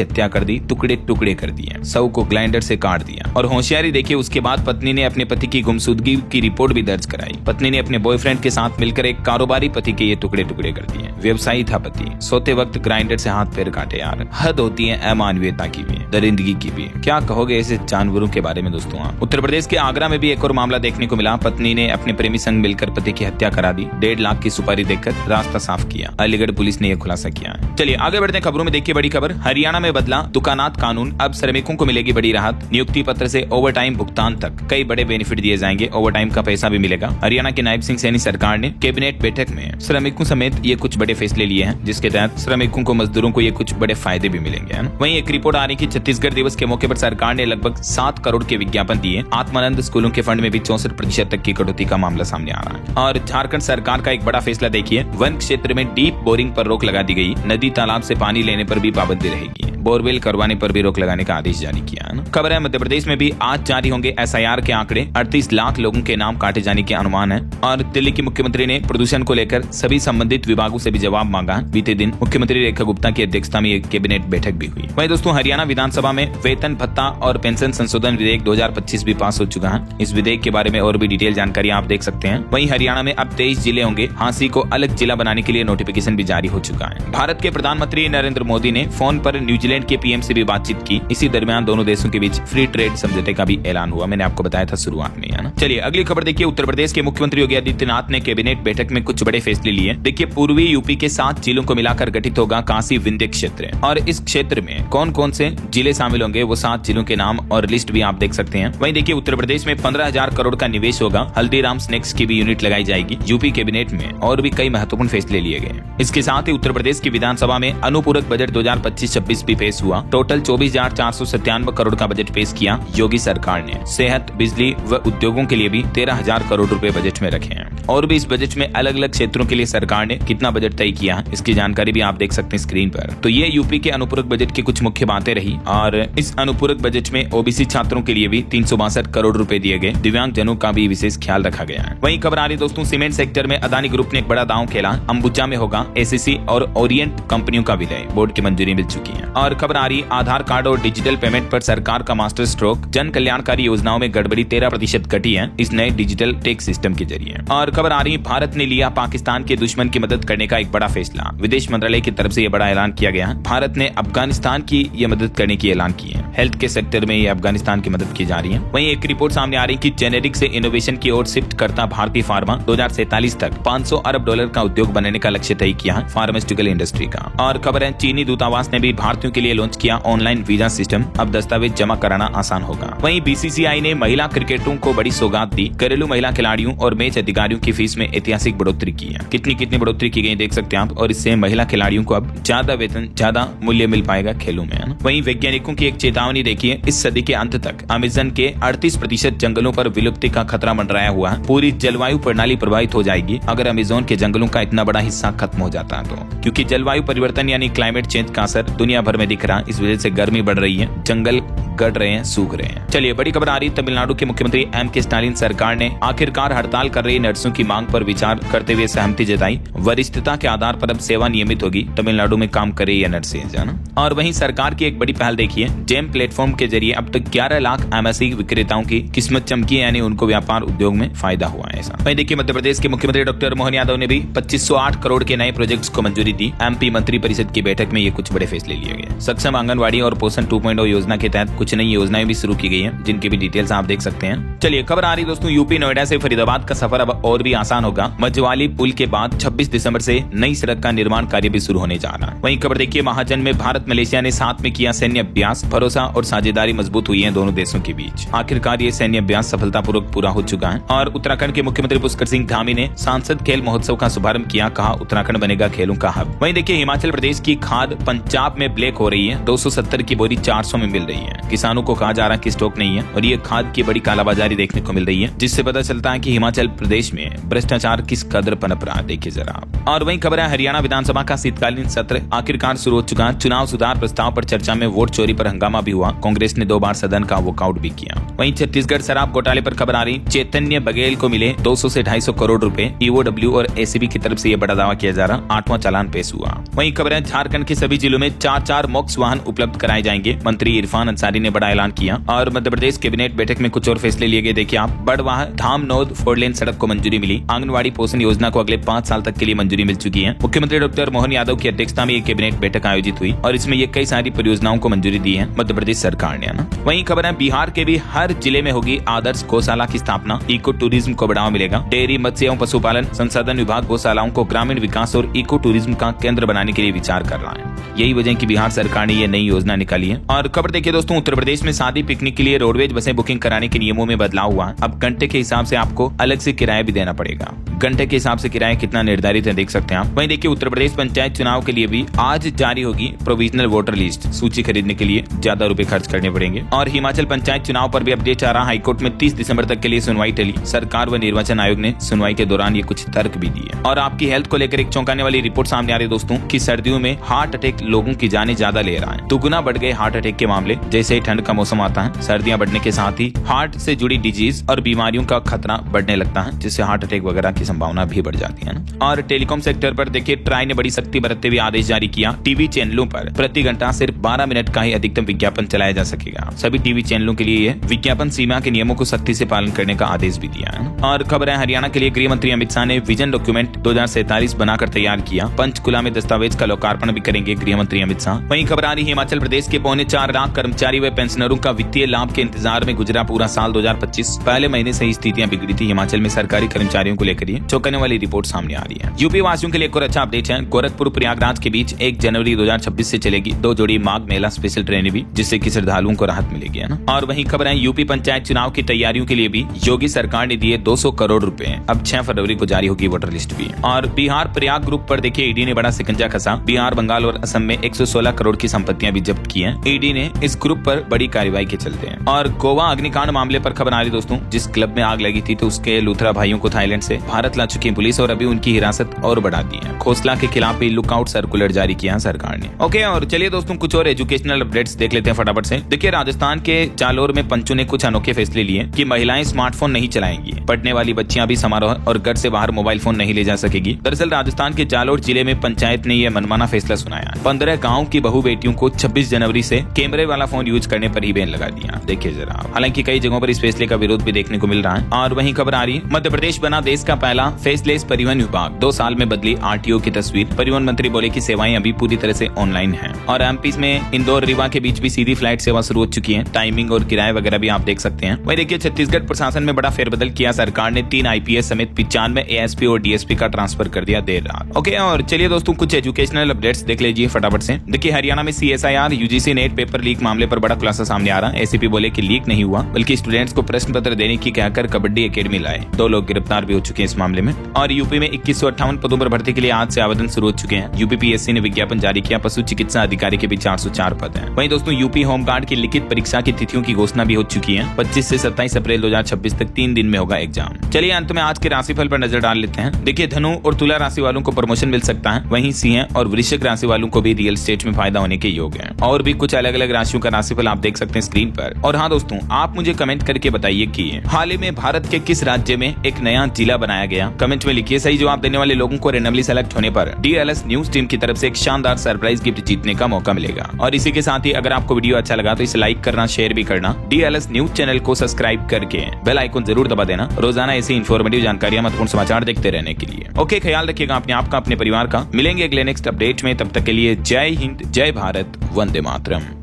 हत्या कर दी, टुकड़े टुकड़े कर दिए, शव को ग्राइंडर से काट दिया। और होशियारी देखिए, उसके बाद पत्नी ने अपने पति की गुमशुदगी की रिपोर्ट भी दर्ज कराई। पत्नी ने अपने बॉयफ्रेंड के साथ मिलकर एक कारोबारी पति के ये टुकड़े टुकड़े कर दिए। व्यवसायी था पति, सोते वक्त ग्राइंडर से हाथ पैर काटे। यार हद होती है अमानवीयता की भी, दरिंदगी की भी। क्या कहोगे ऐसे जानवरों के बारे में दोस्तों आप। उत्तर प्रदेश के आगरा में भी एक और मामला देखने को मिला। पत्नी ने अपने प्रेमी संग मिलकर पति की हत्या करा दी, 1.5 लाख की सुपारी देकर रास्ता साफ किया। अलीगढ़ पुलिस ने यह खुलासा किया। चलिए आगे बढ़ते हैं खबरों में। देखिए बड़ी खबर, हरियाणा में बदला दुकानात कानून, अब श्रमिकों को मिलेगी बड़ी राहत। नियुक्ति पत्र से ओवर टाइम भुगतान तक कई बड़े बेनिफिट दिए जाएंगे। ओवर टाइम का पैसा भी मिलेगा। हरियाणा की नायब सिंह सैनी सरकार ने कैबिनेट बैठक में श्रमिकों समेत ये कुछ बड़े फैसले लिए हैं, जिसके तहत श्रमिकों को, मजदूरों को ये कुछ बड़े फायदे भी मिलेंगे। वहीं एक रिपोर्ट आ रही कि छत्तीसगढ़ दिवस के मौके पर सरकार ने लगभग 7 करोड़ के विज्ञापन दिए। आत्मानंद स्कूलों के फंड में भी 64% तक की कटौती का मामला सामने आ रहा है। और झारखंड सरकार का एक बड़ा फैसला देखिए, वन क्षेत्र में डीप बोरिंग पर रोक लगा दी गई। नदी तालाब से पानी लेने पर भी पाबंदी रहेगी। बोरवेल करवाने पर भी रोक लगाने का आदेश जारी किया है। खबर है मध्य प्रदेश में भी आज जारी होंगे SIR के आंकड़े। 38 लाख लोगों के नाम काटे जाने के अनुमान है। और दिल्ली की मुख्यमंत्री ने प्रदूषण को लेकर सभी संबंधित विभागों से भी जवाब मांगा। बीते दिन मुख्यमंत्री रेखा गुप्ता की अध्यक्षता में एक कैबिनेट बैठक भी हुई। वहीं दोस्तों, हरियाणा विधानसभा में वेतन भत्ता और पेंशन संशोधन विधेयक 2025 भी पास हो चुका है। इस विधेयक के बारे में और भी डिटेल जानकारी आप देख सकते हैं। वहीं हरियाणा में अब 23 जिले होंगे। हांसी को अलग जिला बनाने के लिए नोटिफिकेशन भी जारी हो चुका है। भारत के प्रधानमंत्री नरेंद्र मोदी ने फोन पर न्यूजीलैंड के PM से भी बातचीत की। इसी दरमियान दोनों देशों के बीच फ्री ट्रेड समझौते का भी ऐलान हुआ। मैंने आपको बताया था शुरुआत में, है ना। चलिए अगली खबर देखिए, उत्तर प्रदेश के मुख्यमंत्री योगी आदित्यनाथ ने कैबिनेट बैठक में कुछ बड़े फैसले लिए। देखिए, पूर्वी यूपी के 7 जिलों को मिलाकर गठित होगा काशी विंध्य क्षेत्र। और इस क्षेत्र में कौन कौन से जिले शामिल होंगे, वो 7 जिलों के नाम और लिस्ट भी आप देख सकते हैं। वहीं देखिए, उत्तर प्रदेश में 15,000 करोड़ का निवेश होगा। हल्दीराम स्नैक्स की भी यूनिट लगाई जाएगी। यूपी कैबिनेट में और भी कई महत्वपूर्ण फैसले लिए गए। इसके साथ ही उत्तर प्रदेश की विधानसभा में अनुपूरक बजट 2025-26 भी पेश हुआ। टोटल 24,497 करोड़ का बजट पेश किया योगी सरकार ने। सेहत, बिजली व उद्योगों के लिए भी 13,000 करोड़ रुपए बजट में रखे हैं। और भी इस बजट में अलग अलग क्षेत्रों के लिए सरकार ने कितना बजट तय किया है, इसकी जानकारी भी आप देख सकते हैं स्क्रीन पर। तो ये यूपी के अनुपूरक बजट की कुछ मुख्य बातें रही। और इस अनुपूरक बजट में OBC छात्रों के लिए भी 362 करोड़ रुपए दिए गए। दिव्यांग जनों का भी विशेष ख्याल रखा गया है। वहीं खबर आ रही दोस्तों, सीमेंट सेक्टर में अदानी ग्रुप ने एक बड़ा दांव खेला। अंबुजा में होगा ACC और ओरिएंट कंपनियों का विलय, बोर्ड की मंजूरी मिल चुकी है। और खबर आ रही, आधार कार्ड और डिजिटल पेमेंट पर सरकार का मास्टर स्ट्रोक। जन कल्याणकारी योजनाओं में गड़बड़ी 13% घटी है इस नए डिजिटल टैक्स सिस्टम के जरिए। और खबर आ रही, भारत ने लिया पाकिस्तान के दुश्मन की मदद करने का एक बड़ा फैसला। विदेश मंत्रालय की तरफ से यह बड़ा ऐलान किया गया। भारत ने अफगानिस्तान की ये मदद करने की ऐलान की है। हेल्थ के सेक्टर में ये अफगानिस्तान की मदद की जा रही है। वहीं एक रिपोर्ट सामने आ रही कि जेनेरिक से इनोवेशन की ओर शिफ्ट करता भारतीय फार्मा 2047 तक $500 अरब का उद्योग बनाने का लक्ष्य तय किया है फार्मास्यूटिकल इंडस्ट्री का। और खबर है, चीनी दूतावास ने भी भारतीयों के लिए लॉन्च किया ऑनलाइन वीजा सिस्टम। अब दस्तावेज जमा कराना आसान होगा। वहीं BCCI ने महिला क्रिकेटरों को बड़ी सौगात दी। घरेलू महिला खिलाड़ियों और मैच अधिकारियों की फीस में ऐतिहासिक बढ़ोतरी की है। कितनी बढ़ोतरी की गई देख सकते हैं आप। और इससे महिला खिलाड़ियों को अब ज्यादा वेतन, ज्यादा मूल्य मिल पाएगा खेलों में, है ना। वहीं वैज्ञानिकों की एक चेतावनी देखिए, इस सदी के अंत तक अमेज़न के 38% जंगलों पर विलुप्ति का खतरा मंडराया हुआ है। पूरी जलवायु प्रणाली प्रभावित हो जाएगी अगर अमेज़न के जंगलों का इतना बड़ा हिस्सा खत्म हो जाता है तो। क्योंकि जलवायु परिवर्तन यानी क्लाइमेट चेंज का असर दुनिया भर में दिख रहा है। इस वजह से गर्मी बढ़ रही है, जंगल कट रहे हैं, सूख रहे हैं। चलिए बड़ी खबर आ रही, तमिलनाडु के मुख्यमंत्री M.K. स्टालिन सरकार ने आखिरकार हड़ताल कर रही नर्सों की मांग पर विचार करते हुए सहमति जताई। वरिष्ठता के आधार पर अब सेवा नियमित होगी। तमिलनाडु में काम करे ये नर्सेज, है ना। और वहीं सरकार की एक बड़ी पहल देखिए, जेम प्लेटफॉर्म के जरिए अब तक 11 लाख MSE विक्रेताओं की किस्मत चमकी, यानी उनको व्यापार उद्योग में फायदा हुआ है। ऐसा वहीं देखिए, मध्य प्रदेश के मुख्यमंत्री डॉक्टर मोहन यादव ने भी 2508 करोड़ के नए प्रोजेक्ट्स को मंजूरी दी। MP मंत्री परिषद की बैठक में ये कुछ बड़े फैसले लिए गए। सक्षम आंगनबाड़ी और पोषण 2.0 योजना के तहत कुछ नई योजनाएं भी शुरू की गई हैं, जिनकी भी डिटेल्स आप देख सकते हैं। चलिए खबर आ रही दोस्तों, यूपी नोएडा से फरीदाबाद का सफर अब और और भी आसान होगा। मझवाली पुल के बाद 26 दिसंबर से नई सड़क का निर्माण कार्य भी शुरू होने जा रहा है। वहीं खबर देखिए, महाजन में भारत मलेशिया ने साथ में किया सैन्य अभ्यास, भरोसा और साझेदारी मजबूत हुई है दोनों देशों के बीच। आखिरकार ये सैन्य अभ्यास सफलतापूर्वक पूरा हो चुका है। और उत्तराखंड के मुख्यमंत्री पुष्कर सिंह धामी ने सांसद खेल महोत्सव का शुभारंभ किया, कहा उत्तराखंड बनेगा खेलों का हब। वहीं देखिए, हिमाचल प्रदेश की खाद पंजाब में ब्लैक हो रही है, 270 की बोरी 400 में मिल रही है। किसानों को कहा जा रहा है कि स्टॉक नहीं है और ये खाद की बड़ी कालाबाजारी देखने को मिल रही है, जिससे पता चलता है कि हिमाचल प्रदेश में भ्रष्टाचार किस कदर पनप रहा है। देखिए जरा। और वहीं खबर है, हरियाणा विधानसभा का शीतकालीन सत्र आखिरकार शुरू हो चुका है। चुनाव सुधार प्रस्ताव पर चर्चा में वोट चोरी पर हंगामा भी हुआ। कांग्रेस ने 2 बार सदन का वॉकआउट भी किया। वहीं छत्तीसगढ़ शराब घोटाले पर खबर आ रही, चैतन्य बघेल को मिले 200 से 250 करोड़ रुपए। ईओडब्ल्यू और एसीबी की तरफ से यह बड़ा दावा किया जा रहा। 8वां चालान पेश हुआ। वहीं खबर है, झारखंड के सभी जिलों में 4-4 मॉक्स वाहन उपलब्ध कराए जाएंगे। मंत्री इरफान अंसारी ने बड़ा ऐलान किया। और मध्य प्रदेश कैबिनेट बैठक में कुछ और फैसले लिए गए। देखिए आप, बड़वाह धामनोद 4 लेन सड़क को मंजूरी मिली। आंगनवाड़ी पोषण योजना को अगले 5 साल तक के लिए मंजूरी मिल चुकी है। मुख्यमंत्री डॉक्टर मोहन यादव की अध्यक्षता में एक कैबिनेट बैठक आयोजित हुई और इसमें ये कई सारी परियोजनाओं को मंजूरी दी है मध्य प्रदेश सरकार ने, ना। वहीं खबर है, बिहार के भी हर जिले में होगी आदर्श गौशाला की स्थापना। इको टूरिज्म को बढ़ावा मिलेगा। डेयरी, मत्स्य एवं पशुपालन संसाधन विभाग गौशालाओं को ग्रामीण विकास और इको टूरिज्म का केंद्र बनाने के लिए विचार कर रहा है। यही वजह की बिहार सरकार ने ये नई योजना निकाली है। और खबर देखिए दोस्तों, उत्तर प्रदेश में शादी पिकनिक के लिए रोडवेज बसें बुकिंग कराने के नियमों में बदलाव हुआ। अब घंटे के हिसाब से आपको अलग से किराया भी देना पड़ेगा। घंटे के हिसाब से किराया कितना निर्धारित है देख सकते हैं आप। वहीं देखिए, उत्तर प्रदेश पंचायत चुनाव के लिए भी आज जारी होगी प्रोविजनल वोटर लिस्ट। सूची खरीदने के लिए ज्यादा रुपए खर्च करने पड़ेंगे। और हिमाचल पंचायत चुनाव पर भी अपडेट आ रहा। हाईकोर्ट में 30 दिसंबर तक के लिए सुनवाई टली। सरकार व निर्वाचन आयोग ने सुनवाई के दौरान ये कुछ तर्क भी दिए। और आपकी हेल्थ को लेकर एक चौंकाने वाली रिपोर्ट सामने आ रही है दोस्तों, कि सर्दियों में हार्ट अटैक लोगों की जानें ज्यादा ले रहा है। दुगुना बढ़ गए हार्ट अटैक के मामले। जैसे ही ठंड का मौसम आता है, सर्दियां बढ़ने के साथ ही हार्ट से जुड़ी डिजीज और बीमारियों का खतरा बढ़ने लगता है, जिससे हार्ट अटैक वगैरह की संभावना भी बढ़ जाती है ना। और टेलीकॉम सेक्टर पर देखिए, ट्राई ने बड़ी सख्ती बरतते हुए आदेश जारी किया। टीवी चैनलों पर प्रति घंटा सिर्फ 12 मिनट का ही अधिकतम विज्ञापन चलाया जा सकेगा। सभी टीवी चैनलों के लिए विज्ञापन सीमा के नियमों को सख्ती से पालन करने का आदेश भी दिया है। और खबर है, हरियाणा के लिए गृह मंत्री अमित शाह ने विजन डॉक्यूमेंट 2047 बनाकर तैयार किया। पंचकुला में दस्तावेज का लोकार्पण भी करेंगे गृह मंत्री अमित शाह। वहीं खबर आ रही, हिमाचल प्रदेश के 4.25 लाख कर्मचारी व पेंशनरों का वित्तीय लाभ के इंतजार में गुजरा पूरा साल 2025। पहले महीने से ही स्थितियां बिगड़ी थी हिमाचल में सरकारी कर्मचारियों को लेकर। चौंकाने वाली रिपोर्ट सामने आ रही है। यूपी वासियों के लिए एक और अच्छा अपडेट है। गोरखपुर प्रयागराज के बीच 1 जनवरी 2026 से चलेगी 2 जोड़ी माघ मेला स्पेशल ट्रेनें भी, जिससे कि श्रद्धालुओं को राहत मिलेगी, है ना। और वहीं खबर है, यूपी पंचायत चुनाव की तैयारियों के लिए भी योगी सरकार ने दिए 200 करोड़ रुपए। अब 6 फरवरी को जारी होगी वोटर लिस्ट भी। और बिहार प्रयाग ग्रुप पर देखिए, ईडी ने बड़ा शिकंजा कसा। बिहार, बंगाल और असम में 116 करोड़ की संपत्तियां भी जब्त की हैं ईडी ने इस ग्रुप पर बड़ी कार्रवाई के चलते हैं। और गोवा अग्निकांड मामले पर खबर आ रही दोस्तों, जिस क्लब में आग लगी थी तो उसके लूथरा भाइयों को थाईलैंड से भारत ला चुकी पुलिस और अभी उनकी हिरासत और बढ़ा दी है। खोसला के खिलाफ भी लुकआउट सर्कुलर जारी किया सरकार ने। ओके, और चलिए दोस्तों, कुछ और एजुकेशनल अपडेट्स देख लेते हैं फटाफट से। देखिए, राजस्थान के जालोर में पंचों ने कुछ अनोखे फैसले लिए कि महिलाएं स्मार्टफोन नहीं चलाएंगी। पढ़ने वाली बच्चियां भी समारोह और घर से बाहर मोबाइल फोन नहीं ले जा सकेगी। दरअसल राजस्थान के जालोर जिले में पंचायत ने यह मनमाना फैसला सुनाया। 15 गाँव की बहू बेटियों को 26 जनवरी से कैमरे वाला फोन यूज करने पर ही बैन लगा दिया। देखिए जरा। हालांकि कई जगहों पर इस फैसले का विरोध भी देखने को मिल रहा है। और वहीं खबर आ रही, मध्य प्रदेश बना देश का पहला फेसलेस परिवहन विभाग। 2 साल में बदली आरटीओ की तस्वीर। परिवहन मंत्री बोले कि सेवाएं अभी पूरी तरह से ऑनलाइन हैं। और एमपी में इंदौर रीवा के बीच भी सीधी फ्लाइट सेवा शुरू हो चुकी है। टाइमिंग और किराए वगैरह भी आप देख सकते हैं। वहीं देखिए, छत्तीसगढ़ प्रशासन में बड़ा फेरबदल किया। सरकार ने 3 आईपीएस समेत 95 एएसपी और डीएसपी का ट्रांसफर कर दिया देर रात। ओके, और चलिए दोस्तों, कुछ एजुकेशनल अपडेट्स देख लीजिए फटाफट से। देखिए, हरियाणा में CSIR UGC net paper leak मामले पर बड़ा खुलासा सामने आ रहा है। एसीपी बोले कि लीक नहीं हुआ, बल्कि स्टूडेंट्स को प्रश्न पत्र देने की कहकर कबड्डी एकेडमी लाए। 2 लोग गिरफ्तार भी हो चुके हैं इस मामले में। और यूपी में 2158 पदों पर भर्ती के लिए आज से आवेदन शुरू हो चुके हैं। यूपीपीएससी ने विज्ञापन जारी किया। पशु चिकित्सा अधिकारी के भी 404 पद हैं। वहीं दोस्तों, यूपी होमगार्ड की लिखित परीक्षा की तिथियों की घोषणा भी हो चुकी है। 25 से 27 अप्रैल 2026 तक 3 दिन में होगा एग्जाम। चलिए अंत में आज के राशिफल पर नजर डाल लेते हैं। देखिए, धनु और तुला राशि वालों को प्रमोशन मिल सकता है। वहीं सिंह और वृश्चिक राशि वालों को भी रियल एस्टेट में फायदा होने के योग है। और भी कुछ अलग अलग राशियों का राशिफल आप देख सकते हैं स्क्रीन पर। और हाँ दोस्तों, आप मुझे कमेंट करके बताइए कि हाल ही में भारत के किस राज्य में एक नया जिला बनाया गया। कमेंट में लिखिए। सही जवाब देने वाले लोगों को रैंडमली सेलेक्ट होने पर डीएलएस न्यूज टीम की तरफ से एक शानदार सरप्राइज गिफ्ट जीतने का मौका मिलेगा। और इसी के साथ ही अगर आपको वीडियो अच्छा लगा तो इसे लाइक करना, शेयर भी करना। डीएलएस न्यूज चैनल को सब्सक्राइब करके बेल आइकन जरूर दबा देना, रोजाना ऐसी इन्फॉर्मेटिव जानकारियां, महत्वपूर्ण समाचार देखते रहने के लिए। ओके, ख्याल रखिएगा अपने आप का, अपने परिवार का। मिलेंगे अगले नेक्स्ट अपडेट में। तब तक के लिए जय हिंद, जय भारत, वंदे मातरम।